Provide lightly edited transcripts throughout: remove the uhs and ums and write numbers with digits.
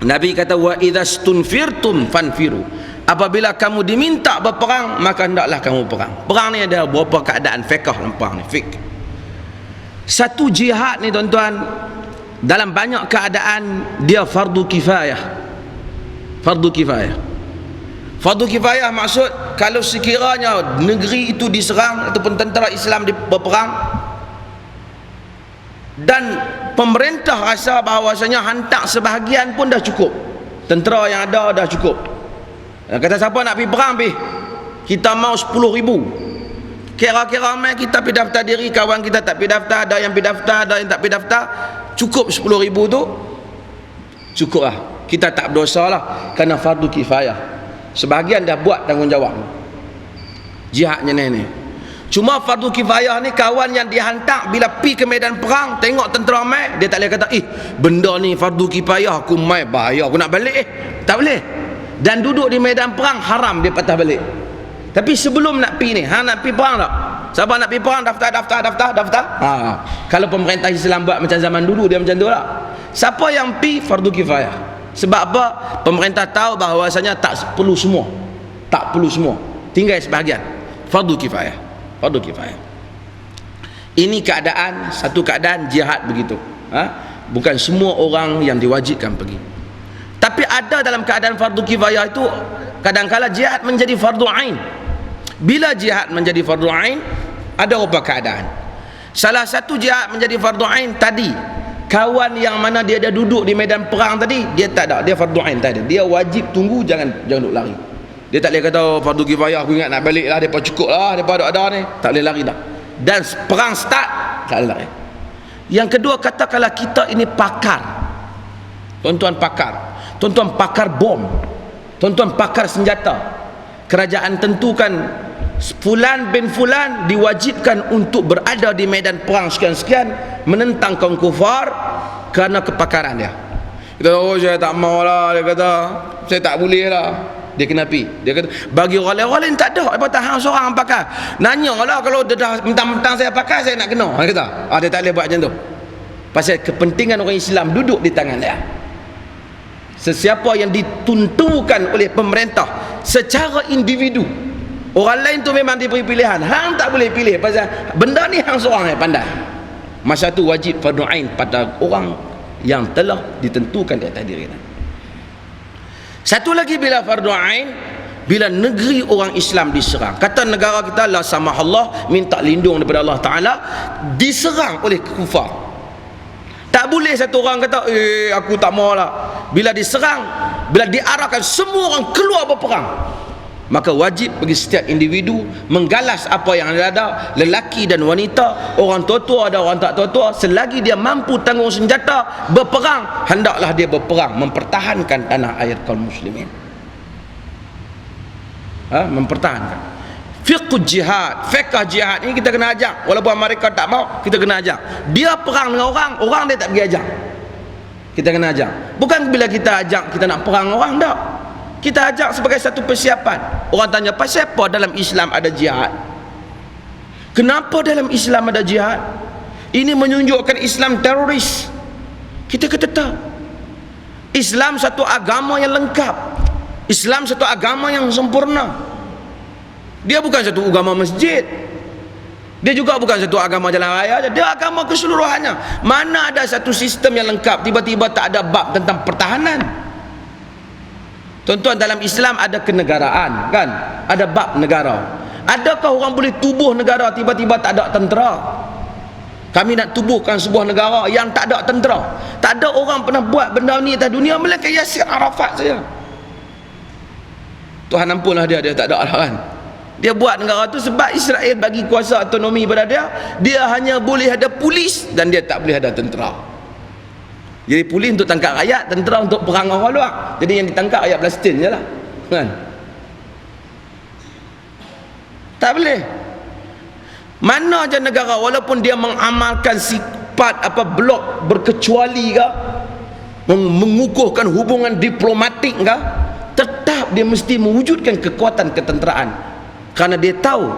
Nabi kata wa idzastunfirtum fanfiru. Apabila kamu diminta berperang, maka hendaklah kamu perang. Perang ni ada beberapa keadaan fiqh lempang ni, fiqh. Satu jihad ni tuan-tuan, dalam banyak keadaan dia fardu kifayah. Fardu kifayah. Fardu kifayah maksud kalau sekiranya negeri itu diserang ataupun tentera Islam berperang dan pemerintah rasa bahawasanya hantar sebahagian pun dah cukup, tentera yang ada dah cukup. Kata siapa nak pergi perang pergi, kita mau 10,000. Kira-kira mai kita pergi daftar diri, kawan kita tak pergi daftar, ada yang pergi daftar, ada yang tak pergi daftar, cukup 10,000 tu cukup lah, kita tak berdosa lah, kerana fardu kifayah. Sebahagian dah buat tanggungjawab. Jihadnya ni. Cuma fardu kifayah ni, kawan yang dihantar bila pi ke medan perang tengok tentera mai, dia tak boleh kata benda ni fardu kifayah, aku mai bahaya, aku nak balik. Tak boleh. Dan duduk di medan perang haram dia patah balik. Tapi sebelum nak pi ni, nak pi perang tak? Siapa nak pi perang, daftar. Kalau pemerintah Islam buat macam zaman dulu, dia macam tu lah. Siapa yang pi fardu kifayah. Sebab apa? Pemerintah tahu bahawasanya tak perlu semua. Tak perlu semua. Tinggal sebahagian. Fardu kifayah. Fardu kifayah. Ini keadaan, satu keadaan jihad begitu. Bukan semua orang yang diwajibkan pergi. Tapi ada dalam keadaan fardu kifayah itu, kadang-kala jihad menjadi fardu ain. Bila jihad menjadi fardu ain, ada beberapa keadaan. Salah satu jihad menjadi fardu ain tadi, kawan yang mana dia ada duduk di medan perang tadi, dia tak ada, dia fardu ain tak ada. Dia wajib tunggu, jangan duduk lari. Dia tak boleh kata fardu kifayah, aku ingat nak balik lah, depa cukup lah, depa ada ni, tak boleh lari dah. Dan perang start, tak boleh lari. Yang kedua, katakanlah kita ini pakar, tuan-tuan pakar, tuan-tuan pakar bom, tuan-tuan pakar senjata. Kerajaan tentukan fulan bin fulan diwajibkan untuk berada di medan perang sekian-sekian menentang kaum kufar kerana kepakaran dia. Kita tahu, saya tak mau lah, dia kata saya tak boleh lah, dia kena pi. Dia kata bagi orang lain tak ada, apa tahan seorang pakar. Nanya lah, kalau dia dah mentang-mentang saya pakar, saya nak kena. Dia kata dia tak boleh buat macam tu. Pasal kepentingan orang Islam duduk di tangan dia. Sesiapa yang ditentukan oleh pemerintah secara individu, orang lain tu memang diberi pilihan, hang tak boleh pilih pasal benda ni hang seorang yang pandai. Masa tu wajib fardu ain pada orang yang telah ditentukan di atas diri. Satu lagi, bila fardu ain, bila negeri orang Islam diserang. Kata negara kita la samahallah, minta lindung daripada Allah Taala, diserang oleh kufar. Tak boleh satu orang kata aku tak mau lah. Bila diserang, bila diarahkan semua orang keluar berperang, maka wajib bagi setiap individu menggalas apa yang ada, lelaki dan wanita, orang tua-tua ada orang tak tua-tua, selagi dia mampu tanggung senjata berperang, hendaklah dia berperang mempertahankan tanah air kaum muslimin. Mempertahankan fiqh jihad, fiqh jihad ini kita kena ajak. Walaupun mereka tak mau, kita kena ajak. Dia perang dengan orang, orang dia tak pergi ajak, kita kena ajak. Bukan bila kita ajak kita nak perang orang, tak. Kita ajak sebagai satu persiapan. Orang tanya, pasal apa dalam Islam ada jihad? Kenapa dalam Islam ada jihad? Ini menunjukkan Islam teroris. Kita kata tak. Islam satu agama yang lengkap. Islam satu agama yang sempurna. Dia bukan satu agama masjid, dia juga bukan satu agama jalan raya, dia agama keseluruhannya. Mana ada satu sistem yang lengkap tiba-tiba tak ada bab tentang pertahanan. Tuan-tuan, dalam Islam ada kenegaraan, kan? Ada bab negara. Adakah orang boleh tubuh negara tiba-tiba tak ada tentera? Kami nak tubuhkan sebuah negara yang tak ada tentera. Tak ada orang pernah buat benda ni atas dunia melainkan Yasir Arafat saja. Tuhan ampunlah dia tak ada lah, kan? Dia buat negara tu sebab Israel bagi kuasa autonomi pada dia. Dia hanya boleh ada polis dan dia tak boleh ada tentera. Jadi polis untuk tangkap rakyat, tentera untuk perang orang luar. Jadi yang ditangkap rakyat Palestin je lah, kan? Tak boleh. Mana aja negara walaupun dia mengamalkan sifat blok berkecuali ke, mengukuhkan hubungan diplomatik ke, tetap dia mesti mewujudkan kekuatan ketenteraan. Kerana dia tahu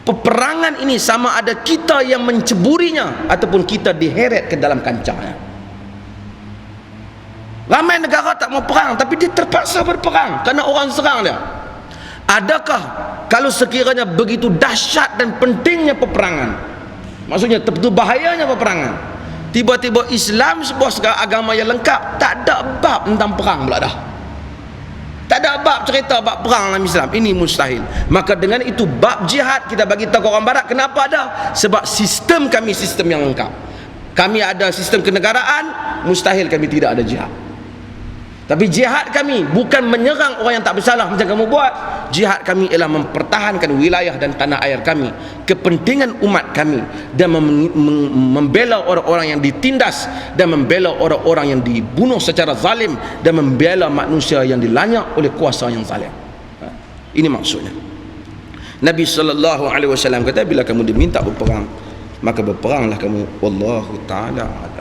peperangan ini sama ada kita yang menceburinya ataupun kita diheret ke dalam kancahnya. Ramai negara tak mau perang, tapi dia terpaksa berperang kerana orang serang dia. Adakah kalau sekiranya begitu dahsyat dan pentingnya peperangan, maksudnya betul bahayanya peperangan, tiba-tiba Islam sebuah agama yang lengkap, tak ada bab tentang perang pula dah, tak ada bab cerita bab perang dalam Islam? Ini mustahil. Maka dengan itu bab jihad kita bagi tahu orang barat. Kenapa ada? Sebab sistem kami sistem yang lengkap. Kami ada sistem kenegaraan, mustahil kami tidak ada jihad. Tapi jihad kami bukan menyerang orang yang tak bersalah macam kamu buat. Jihad kami ialah mempertahankan wilayah dan tanah air kami, kepentingan umat kami, dan membela orang-orang yang ditindas, dan membela orang-orang yang dibunuh secara zalim, dan membela manusia yang dilanyak oleh kuasa yang zalim. Ini maksudnya. Nabi SAW kata, bila kamu diminta berperang, maka berperanglah kamu. Wallahu ta'ala.